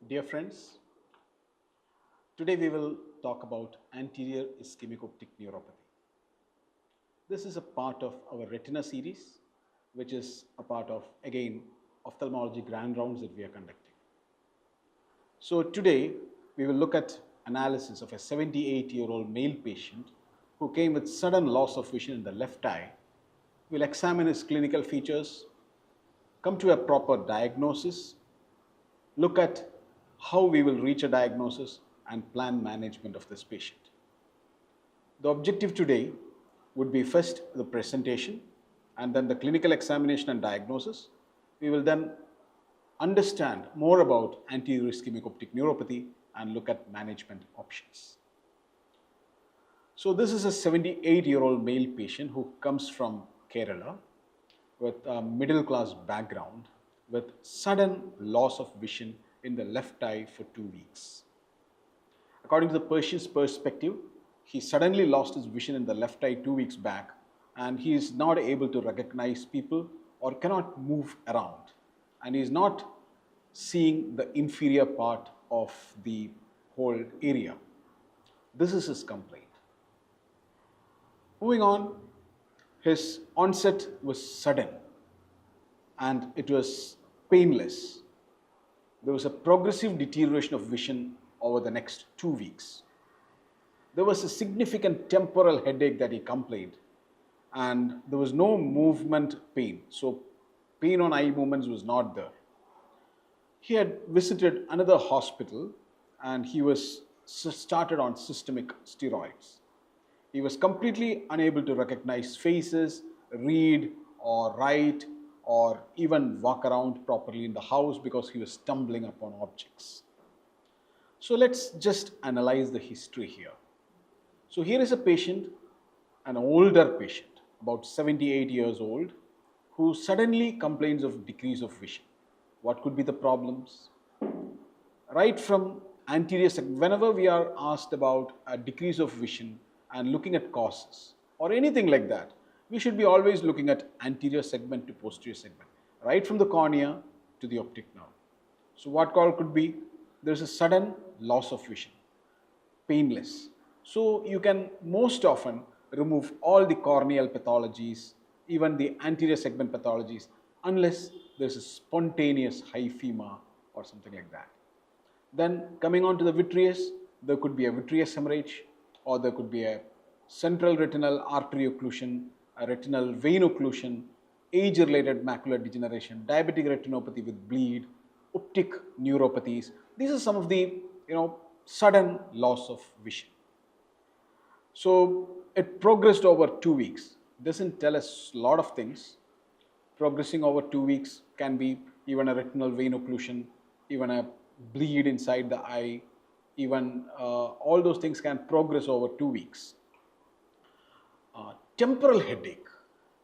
Dear friends, today we will talk about anterior ischemic optic neuropathy. This is a part of our retina series, which is a part of, again, ophthalmology grand rounds that we are conducting. So today we will look at analysis of a 78-year-old male patient who came with sudden loss of vision in the left eye. We'll examine his clinical features, come to a proper diagnosis, look at how we will reach a diagnosis and plan management of this patient. The objective today would be first the presentation and then the clinical examination and diagnosis. We will then understand more about anterior ischemic optic neuropathy and look at management options. So this is a 78-year-old male patient who comes from Kerala with a middle class background with sudden loss of vision in the left eye for 2 weeks. According to the patient's perspective, he suddenly lost his vision in the left eye 2 weeks back and he is not able to recognize people or cannot move around, and he is not seeing the inferior part of the whole area. This is his complaint. Moving on, his onset was sudden and it was painless. There was a progressive deterioration of vision over the next 2 weeks. There was a significant temporal headache that he complained, and there was no movement pain. So pain on eye movements was not there. He had visited another hospital and he was started on systemic steroids. He was completely unable to recognize faces, read or write, or even walk around properly in the house because he was stumbling upon objects. So let's just analyze the history here. So here is a patient, an older patient, about 78 years old, who suddenly complains of decrease of vision. What could be the problems? Right from anterior, whenever we are asked about a decrease of vision and looking at causes or anything like that, we should be always looking at anterior segment to posterior segment, right from the cornea to the optic nerve. So what call could be? There's a sudden loss of vision, painless. So you can most often remove all the corneal pathologies, even the anterior segment pathologies, unless there's a spontaneous hyphema or something like that. Then coming on to the vitreous, there could be a vitreous hemorrhage, or there could be a central retinal artery occlusion, a retinal vein occlusion, age-related macular degeneration, diabetic retinopathy with bleed, optic neuropathies. These are some of the sudden loss of vision. So it progressed over 2 weeks. Doesn't tell us a lot of things. Progressing over 2 weeks can be even a retinal vein occlusion, even a bleed inside the eye, even all those things can progress over 2 weeks. Temporal headache.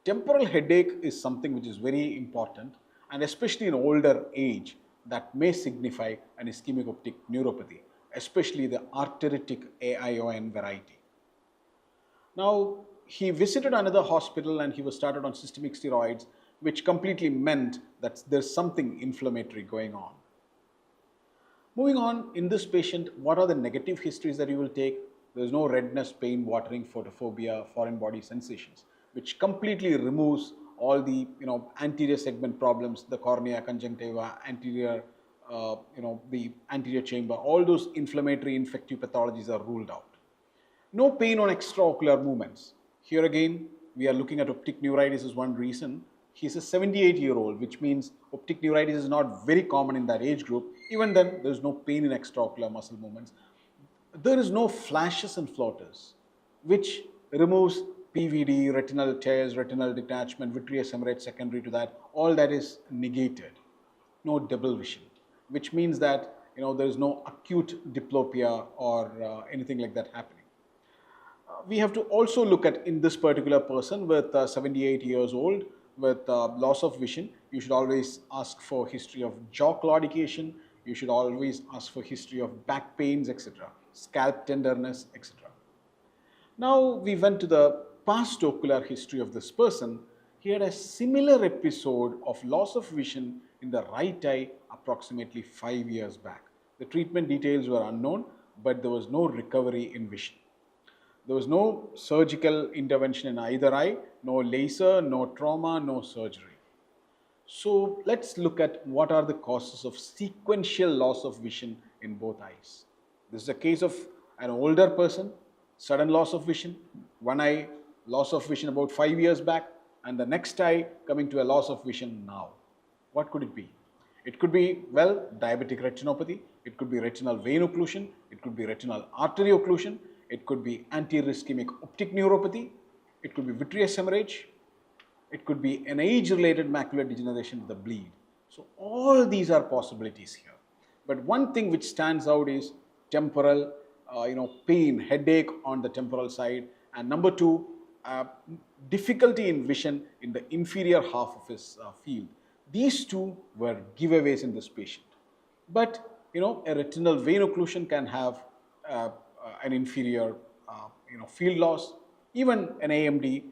Temporal headache is something which is very important, and especially in older age, that may signify an ischemic optic neuropathy, especially the arteritic AION variety. Now, he visited another hospital and he was started on systemic steroids, which completely meant that there's something inflammatory going on. Moving on, in this patient, what are the negative histories that you will take? There's no redness, pain, watering, photophobia, foreign body sensations, which completely removes all the anterior segment problems, the cornea, conjunctiva, anterior, the anterior chamber. All those inflammatory infective pathologies are ruled out. No pain on extraocular movements. Here again, we are looking at optic neuritis as one reason. He's a 78-year-old, which means optic neuritis is not very common in that age group. Even then, there's no pain in extraocular muscle movements. There is no flashes and floaters, which removes PVD, retinal tears, retinal detachment, vitreous hemorrhage secondary to that. All that is negated. No double vision, which means that there is no acute diplopia or anything like that happening. We have to also look at, in this particular person with 78 years old with loss of vision, you should always ask for history of jaw claudication. You should always ask for history of back pains, etc., scalp tenderness, etc. Now we went to the past ocular history of this person. He had a similar episode of loss of vision in the right eye approximately 5 years back. The treatment details were unknown, but there was no recovery in vision. There was no surgical intervention in either eye, no laser, no trauma, no surgery. So let's look at what are the causes of sequential loss of vision in both eyes. This is a case of an older person, sudden loss of vision, one eye loss of vision about 5 years back, and the next eye coming to a loss of vision now. What could it be? It could be, well, diabetic retinopathy, it could be retinal vein occlusion, it could be retinal artery occlusion, it could be anterior ischemic optic neuropathy, it could be vitreous hemorrhage, it could be an age-related macular degeneration with a bleed. So all these are possibilities here. But one thing which stands out is temporal, pain, headache on the temporal side, and number two, difficulty in vision in the inferior half of his field. These two were giveaways in this patient. But a retinal vein occlusion can have an inferior field loss. Even an AMD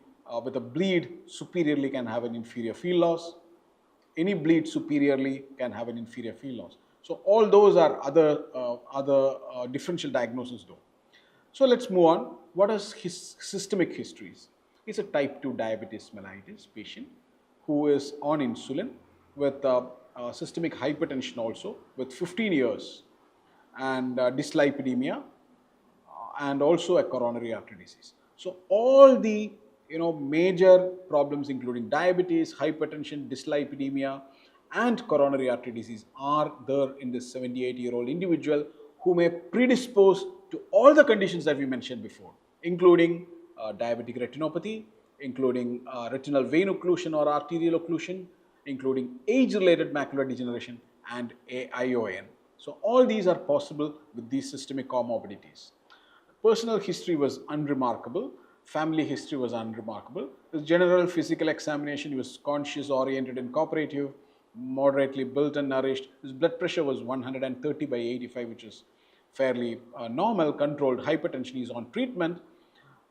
with a bleed superiorly can have an inferior field loss. Any bleed superiorly can have an inferior field loss. So all those are other differential diagnoses though. So let's move on. What is his systemic histories? He's a type 2 diabetes mellitus patient who is on insulin with systemic hypertension also with 15 years and dyslipidemia and also a coronary artery disease. So all the major problems including diabetes, hypertension, dyslipidemia and coronary artery disease are there in this 78-year-old individual who may predispose to all the conditions that we mentioned before, including diabetic retinopathy, including retinal vein occlusion or arterial occlusion, including age-related macular degeneration and AION. So all these are possible with these systemic comorbidities. Personal history was unremarkable. Family history was unremarkable. His general physical examination, he was conscious, oriented and cooperative, moderately built and nourished. His blood pressure was 130 by 85, which is fairly normal, controlled hypertension. He's on treatment.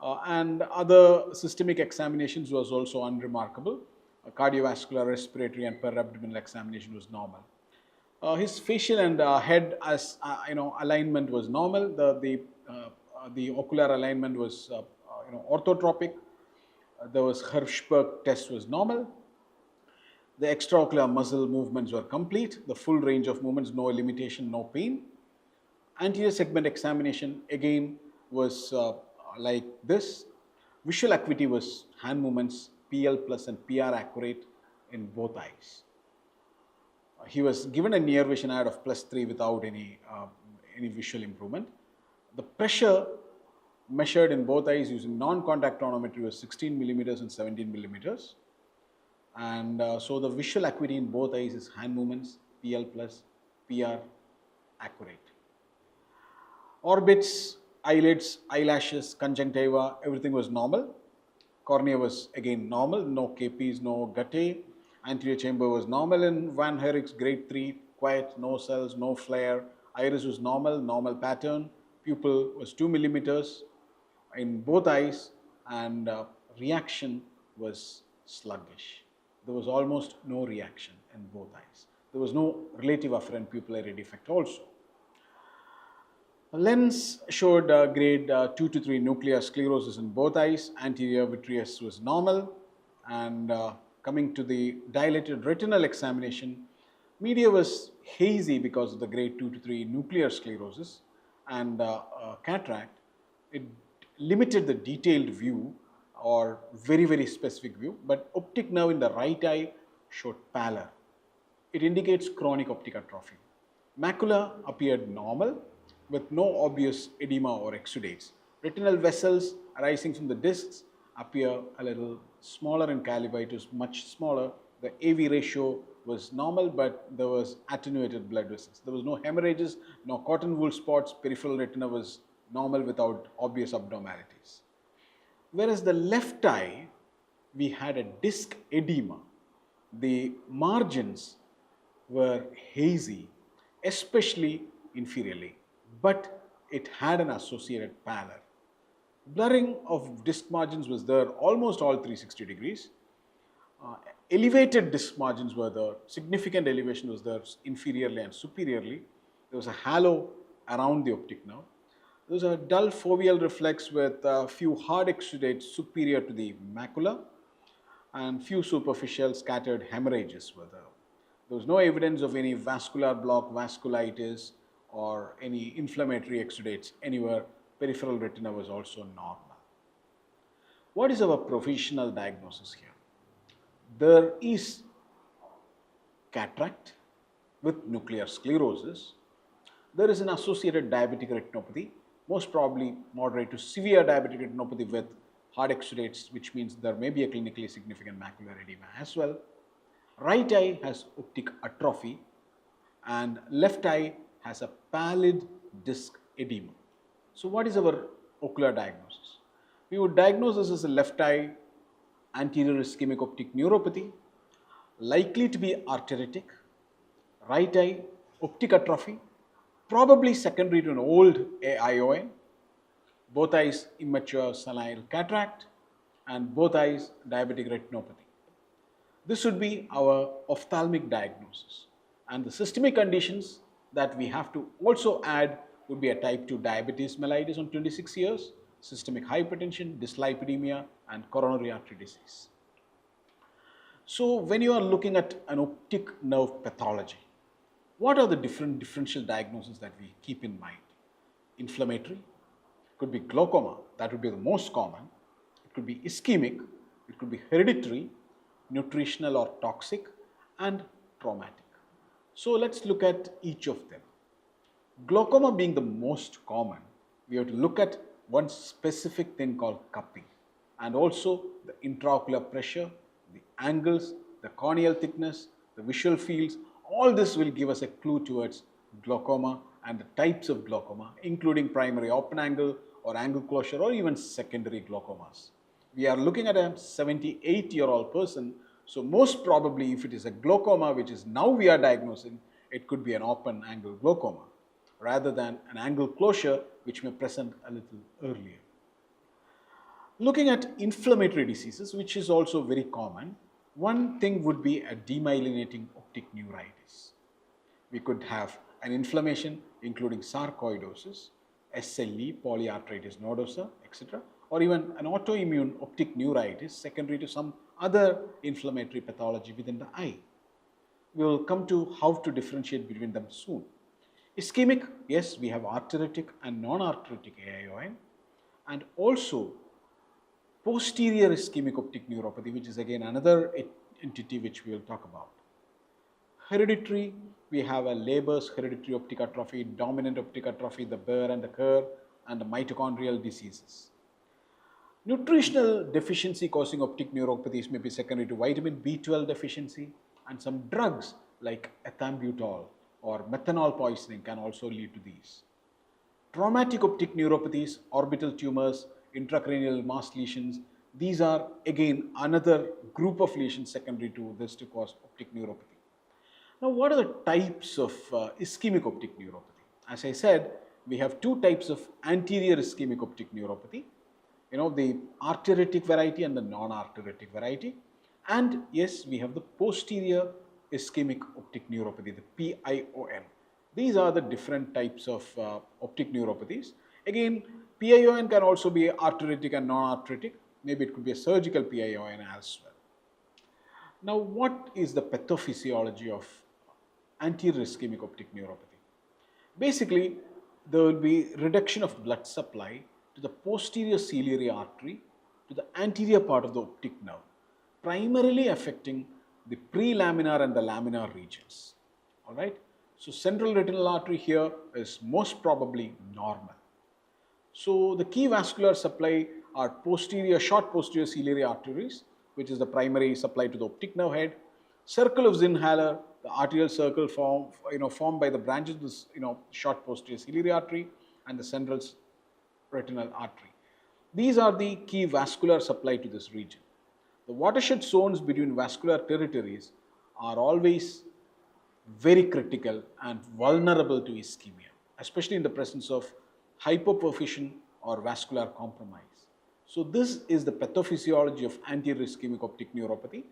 And other systemic examinations was also unremarkable. Cardiovascular, respiratory and perabdominal examination was normal. His facial and head alignment was normal. The ocular alignment was orthotropic. There was Hirschberg test was normal. The extraocular muscle movements were complete. The full range of movements, no limitation, no pain. Anterior segment examination again was like this. Visual acuity was hand movements, PL plus and PR accurate in both eyes. He was given a near vision aid of +3 without any visual improvement. The pressure measured in both eyes using non-contact tonometry was 16 millimeters and 17 millimeters. And so the visual acuity in both eyes is hand movements, PL plus, PR accurate. Orbits, eyelids, eyelashes, conjunctiva, everything was normal. Cornea was again normal, no KPs, no guttae. Anterior chamber was normal in Van Herijk's grade 3, quiet, no cells, no flare. Iris was normal, normal pattern. Pupil was 2 millimeters in both eyes and reaction was sluggish. There was almost no reaction in both eyes. There was no relative afferent pupillary defect also. The lens showed grade 2 to 3 nuclear sclerosis in both eyes. Anterior vitreous was normal. And coming to the dilated retinal examination, media was hazy because of the grade 2 to 3 nuclear sclerosis and cataract. It limited the detailed view or very, very specific view, but optic nerve in the right eye showed pallor. It indicates chronic optic atrophy. Macula appeared normal with no obvious edema or exudates. Retinal vessels arising from the discs appear a little smaller in caliber. It was much smaller. The AV ratio was normal, but there was attenuated blood vessels. There was no hemorrhages, no cotton wool spots. Peripheral retina was normal without obvious abnormalities. Whereas the left eye, we had a disc edema. The margins were hazy, especially inferiorly, but it had an associated pallor. Blurring of disc margins was there almost all 360 degrees. Elevated disc margins were there. Significant elevation was there inferiorly and superiorly. There was a halo around the optic nerve. There was a dull foveal reflex with a few hard exudates superior to the macula and few superficial scattered hemorrhages were there. There was no evidence of any vascular block, vasculitis, or any inflammatory exudates anywhere. Peripheral retina was also normal. What is our provisional diagnosis here? There is cataract with nuclear sclerosis. There is an associated diabetic retinopathy, most probably moderate to severe diabetic retinopathy with hard exudates, which means there may be a clinically significant macular edema as well. Right eye has optic atrophy and left eye has a pallid disc edema. So what is our ocular diagnosis? We would diagnose this as a left eye anterior ischemic optic neuropathy, likely to be arteritic, right eye optic atrophy, probably secondary to an old AION, both eyes immature senile cataract, and both eyes diabetic retinopathy. This would be our ophthalmic diagnosis. And the systemic conditions that we have to also add would be a type 2 diabetes mellitus on 26 years, systemic hypertension, dyslipidemia, and coronary artery disease. So when you are looking at an optic nerve pathology, what are the different differential diagnoses that we keep in mind? Inflammatory, could be glaucoma, that would be the most common. It could be ischemic, it could be hereditary, nutritional or toxic, and traumatic. So let's look at each of them. Glaucoma being the most common, we have to look at one specific thing called cupping, and also the intraocular pressure, the angles, the corneal thickness, the visual fields. All this will give us a clue towards glaucoma and the types of glaucoma, including primary open angle or angle closure or even secondary glaucomas. We are looking at a 78-year-old person, so most probably if it is a glaucoma which is now we are diagnosing, it could be an open angle glaucoma rather than an angle closure which may present a little earlier. Looking at inflammatory diseases, which is also very common, one thing would be a demyelinating optic neuritis. We could have an inflammation including sarcoidosis, SLE, polyarteritis nodosa, etc., or even an autoimmune optic neuritis secondary to some other inflammatory pathology within the eye. We will come to how to differentiate between them soon. Ischemic, yes, we have arteritic and non-arteritic AION, and also posterior ischemic optic neuropathy, which is again another entity which we will talk about. Hereditary, we have a Leber's hereditary optic atrophy, dominant optic atrophy, the Behr and the Kerr, and the mitochondrial diseases. Nutritional deficiency causing optic neuropathies may be secondary to vitamin B12 deficiency, and some drugs like ethambutol or methanol poisoning can also lead to these. Traumatic optic neuropathies, orbital tumors, intracranial mass lesions, these are again another group of lesions secondary to this to cause optic neuropathy. Now, what are the types of ischemic optic neuropathy? As I said, we have two types of anterior ischemic optic neuropathy, the arteritic variety and the non-arteritic variety. And yes, we have the posterior ischemic optic neuropathy, the PION. These are the different types of optic neuropathies. Again, PION can also be arteritic and non-arteritic. Maybe it could be a surgical PION as well. Now, what is the pathophysiology of anterior ischemic optic neuropathy? Basically, there will be reduction of blood supply to the posterior ciliary artery to the anterior part of the optic nerve, primarily affecting the prelaminar and the laminar regions. All right. So central retinal artery here is most probably normal. So the key vascular supply are short posterior ciliary arteries, which is the primary supply to the optic nerve head. Circle of Zinhaler, the arterial circle formed by the branches of this short posterior ciliary artery and the central retinal artery. These are the key vascular supply to this region. The watershed zones between vascular territories are always very critical and vulnerable to ischemia, especially in the presence of hypoperfusion or vascular compromise. So this is the pathophysiology of anterior ischemic optic neuropathy,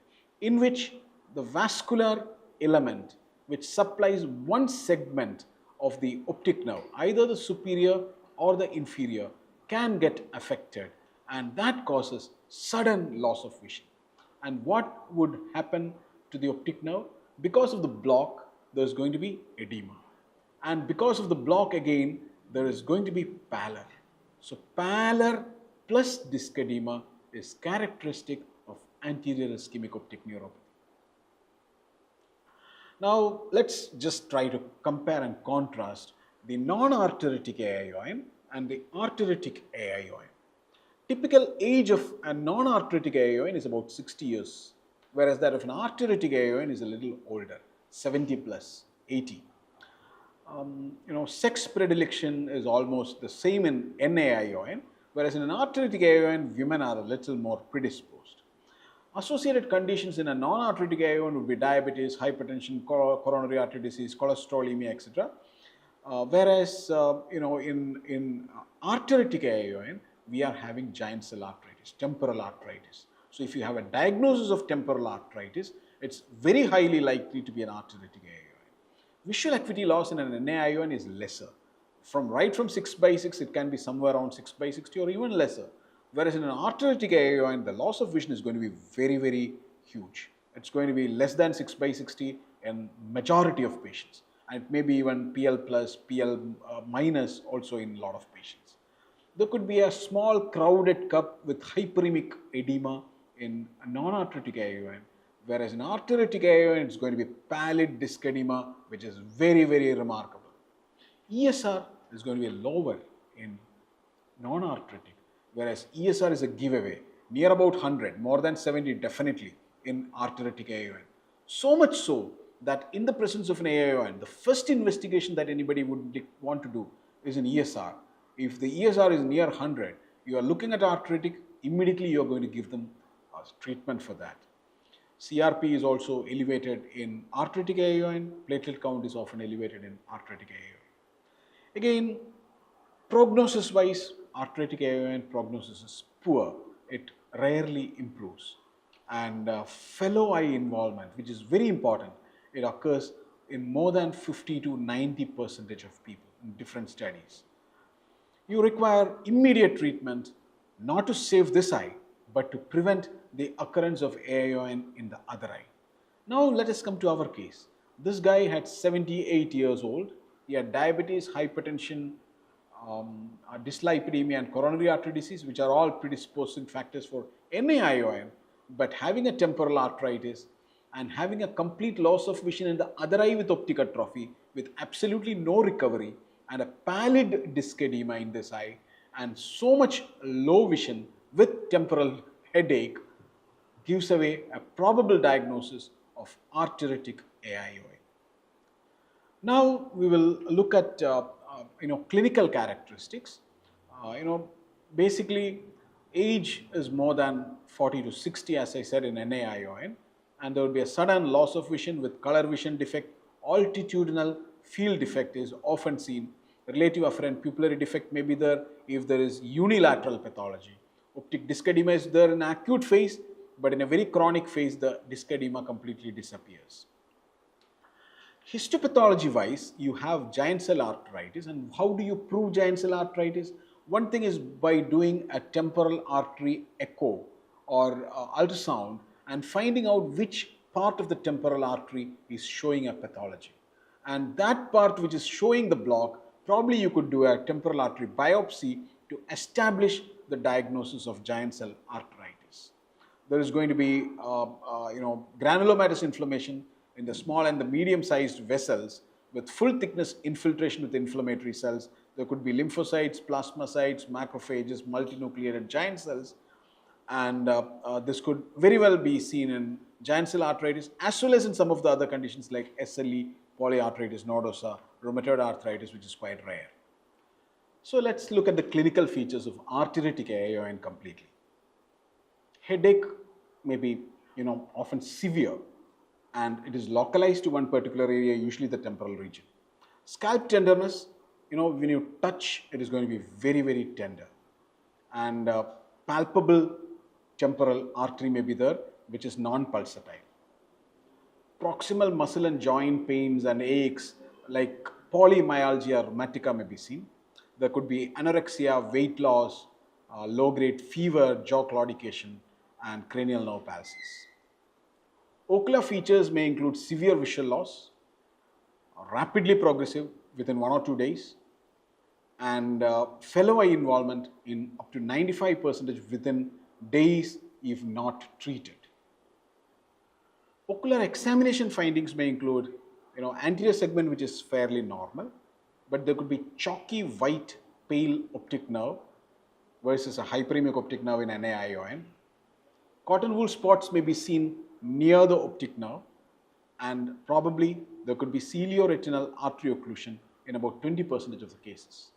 in which the vascular element which supplies one segment of the optic nerve, either the superior or the inferior, can get affected, and that causes sudden loss of vision. And what would happen to the optic nerve? Because of the block, there is going to be edema. And because of the block again, there is going to be pallor. So pallor plus disc edema is characteristic of anterior ischemic optic neuropathy. Now let's just try to compare and contrast the non-arteritic AION and the arteritic AION. Typical age of a non-arteritic AION is about 60 years, whereas that of an arteritic AION is a little older, 70 plus, 80. Sex predilection is almost the same in NAION, whereas in an arteritic AION, women are a little more predisposed. Associated conditions in a non-arteritic AION would be diabetes, hypertension, coronary artery disease, cholesterolemia, etc. Whereas in arteritic AION, we are having giant cell arteritis, temporal arteritis. So if you have a diagnosis of temporal arteritis, it's very highly likely to be an arteritic AION. Visual acuity loss in an NAION is lesser. From 6/6, it can be somewhere around 6/60 or even lesser. Whereas in an arteritic AION, the loss of vision is going to be very, very huge. It's going to be less than 6/60 in majority of patients. And it may be even PL plus, PL minus also in a lot of patients. There could be a small crowded cup with hyperemic edema in a non-arteritic AION, whereas in arteritic AION, it's going to be pallid disc edema, which is very, very remarkable. ESR is going to be lower in non-arteritic, whereas ESR is a giveaway, near about 100, more than 70 definitely in arteritic AION. So much so that in the presence of an AION, the first investigation that anybody would want to do is an ESR. If the ESR is near 100, you are looking at arteritic, immediately you are going to give them treatment for that. CRP is also elevated in arteritic AION, platelet count is often elevated in arteritic AION. Again, prognosis wise, arteritic AION prognosis is poor, it rarely improves. And fellow eye involvement, which is very important, it occurs in more than 50 to 90% of people in different studies. You require immediate treatment, not to save this eye, but to prevent the occurrence of AION in the other eye. Now let us come to our case. This guy had 78 years old. He had diabetes, hypertension, dyslipidemia and coronary artery disease, which are all predisposing factors for NAION, but having a temporal arteritis and having a complete loss of vision in the other eye with optic atrophy with absolutely no recovery and a pallid disc edema in this eye and so much low vision with temporal headache gives away a probable diagnosis of arteritic AION. Now we will look at clinical characteristics. Basically age is more than 40 to 60, as I said, in NAION, and there will be a sudden loss of vision with color vision defect. Altitudinal field defect is often seen. Relative afferent pupillary defect may be there if there is unilateral pathology. Optic disc edema is there in acute phase, but in a very chronic phase, the disc edema completely disappears. Histopathology wise, you have giant cell arteritis, and how do you prove giant cell arteritis? One thing is by doing a temporal artery echo or ultrasound and finding out which part of the temporal artery is showing a pathology. And that part which is showing the block, probably you could do a temporal artery biopsy to establish the diagnosis of giant cell arteritis. There is going to be granulomatous inflammation in the small and the medium-sized vessels with full thickness infiltration with inflammatory cells. There could be lymphocytes, plasmacytes, macrophages, multinucleated giant cells, and this could very well be seen in giant cell arteritis as well as in some of the other conditions like SLE, polyarteritis nodosa, rheumatoid arthritis, which is quite rare. So let's look at the clinical features of arteritic AION completely. Headache may be often severe, and it is localized to one particular area, usually the temporal region. Scalp tenderness, when you touch, it is going to be very, very tender. And palpable temporal artery may be there, which is non-pulsatile. Proximal muscle and joint pains and aches like polymyalgia rheumatica may be seen. There could be anorexia, weight loss, low-grade fever, jaw claudication, and cranial nerve palsies. Ocular features may include severe visual loss, rapidly progressive within 1 or 2 days, and fellow eye involvement in up to 95% within days if not treated. Ocular examination findings may include, anterior segment which is fairly normal, but there could be chalky white pale optic nerve versus a hyperemic optic nerve in AION. Cotton wool spots may be seen near the optic nerve, and probably there could be cilio-retinal artery occlusion in about 20% of the cases.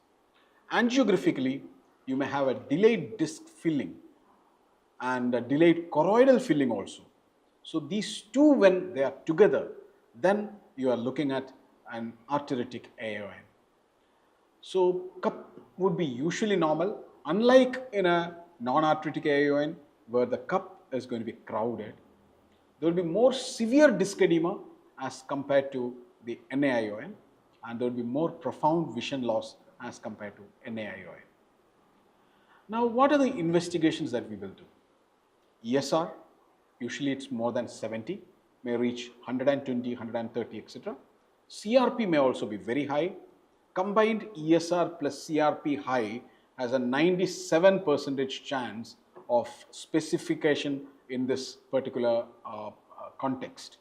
Angiographically, you may have a delayed disc filling and a delayed choroidal filling also. So these two, when they are together, then you are looking at an arteritic AION. So cup would be usually normal, unlike in a non-arteritic AION where the cup is going to be crowded. There will be more severe disc edema as compared to the NAION, and there will be more profound vision loss as compared to NAION. Now, what are the investigations that we will do? ESR, usually it's more than 70, may reach 120, 130, etc. CRP may also be very high. Combined ESR plus CRP high has a 97% chance of specification in this particular context.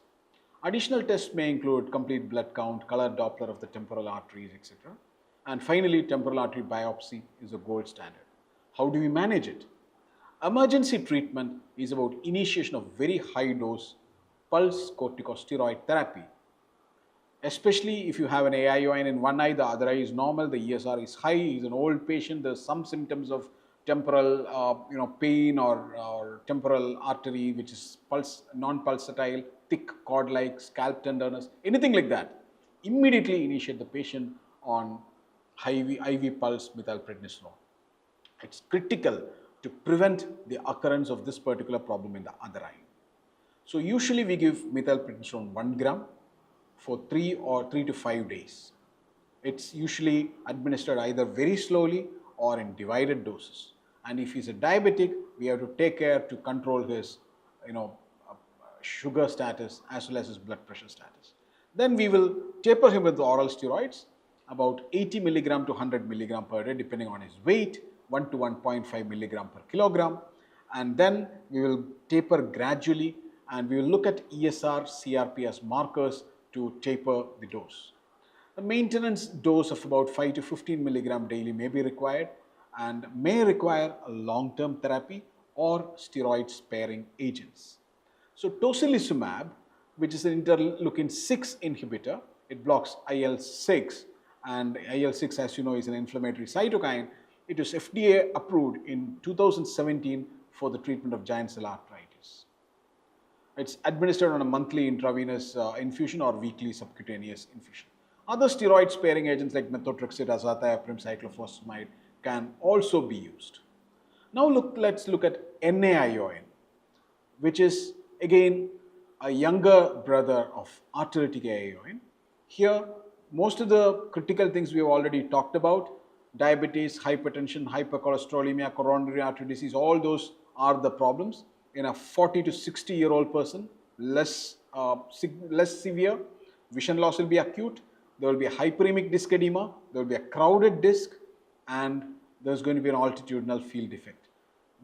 Additional tests may include complete blood count, color Doppler of the temporal arteries, etc. And finally, temporal artery biopsy is a gold standard. How do we manage it? Emergency treatment is about initiation of very high dose pulse corticosteroid therapy. Especially if you have an AION in one eye, the other eye is normal, the ESR is high, he's an old patient, there's some symptoms of temporal pain or temporal artery which is non-pulsatile, thick cord-like, scalp tenderness, anything like that. Immediately initiate the patient on IV pulse methylprednisolone. It's critical to prevent the occurrence of this particular problem in the other eye. So usually we give methylprednisolone 1 gram for 3 to 5 days. It's usually administered either very slowly or in divided doses. And if he's a diabetic, we have to take care to control his sugar status as well as his blood pressure status. Then we will taper him with the oral steroids, about 80 milligram to 100 milligram per day depending on his weight, 1 to 1.5 milligram per kilogram. And then we will taper gradually and we will look at ESR, CRP as markers to taper the dose. The maintenance dose of about 5 to 15 milligram daily may be required and may require a long-term therapy or steroid sparing agents. So tocilizumab, which is an interleukin-6 inhibitor, it blocks IL-6, and IL-6, as you know, is an inflammatory cytokine. It was FDA approved in 2017 for the treatment of giant cell arteritis. It's administered on a monthly intravenous infusion or weekly subcutaneous infusion. Other steroid sparing agents like methotrexate, azathioprine, cyclophosphamide can also be used. Now let's look at NAION, which is again a younger brother of arteritic AION. Here, most of the critical things we have already talked about: diabetes, hypertension, hypercholesterolemia, coronary artery disease, all those are the problems. In a 40 to 60-year-old person, less severe, vision loss will be acute, there will be a hyperemic disc edema, there will be a crowded disc, and there's going to be an altitudinal field defect.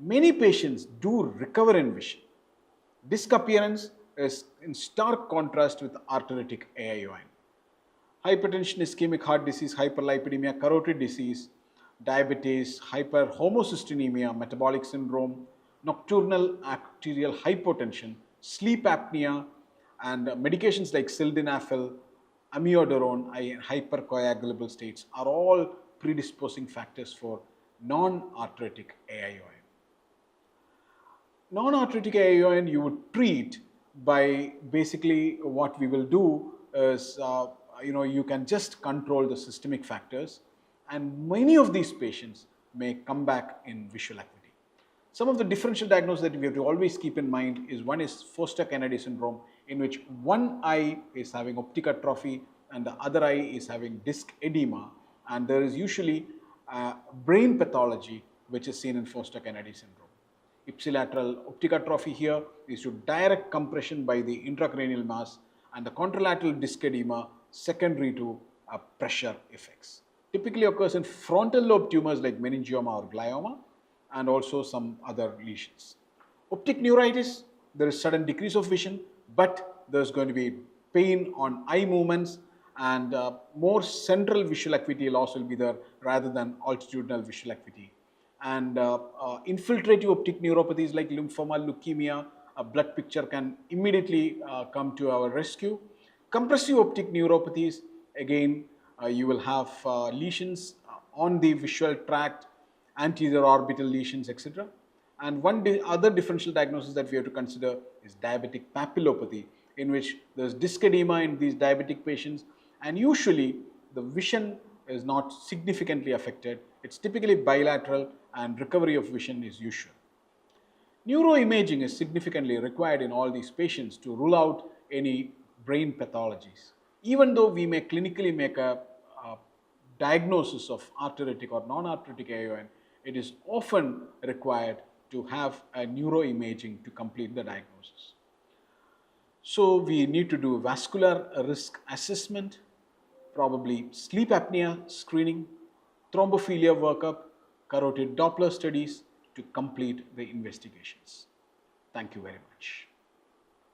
Many patients do recover in vision. Disc appearance is in stark contrast with arteritic AION. Hypertension, ischemic heart disease, hyperlipidemia, carotid disease, diabetes, hyperhomocystinemia, metabolic syndrome, nocturnal arterial hypotension, sleep apnea, and medications like sildenafil, amiodarone, and hypercoagulable states are all predisposing factors for non-arteritic AION. Non-arteritic AION you would treat by basically what we will do is you can just control the systemic factors, and many of these patients may come back in visual acuity. Some of the differential diagnoses that we have to always keep in mind is one is Foster-Kennedy syndrome, in which one eye is having optic atrophy and the other eye is having disc edema, and there is usually brain pathology which is seen in Foster-Kennedy syndrome. Ipsilateral optic atrophy here is to direct compression by the intracranial mass, and the contralateral disc edema secondary to pressure effects. Typically occurs in frontal lobe tumors like meningioma or glioma, and also some other lesions. Optic neuritis, there is sudden decrease of vision, but there's going to be pain on eye movements, and more central visual acuity loss will be there rather than altitudinal visual acuity. And infiltrative optic neuropathies like lymphoma, leukemia, a blood picture can immediately come to our rescue. Compressive optic neuropathies, again, you will have lesions on the visual tract, anterior orbital lesions, etc. And one other differential diagnosis that we have to consider is diabetic papillopathy, in which there's disc edema in these diabetic patients, and usually the vision is not significantly affected. It's typically bilateral, and recovery of vision is usual. Neuroimaging is significantly required in all these patients to rule out any brain pathologies. Even though we may clinically make a diagnosis of arteritic or non-arteritic AION, it is often required to have a neuroimaging to complete the diagnosis. So we need to do vascular risk assessment, probably sleep apnea screening, thrombophilia workup, carotid Doppler studies to complete the investigations. Thank you very much.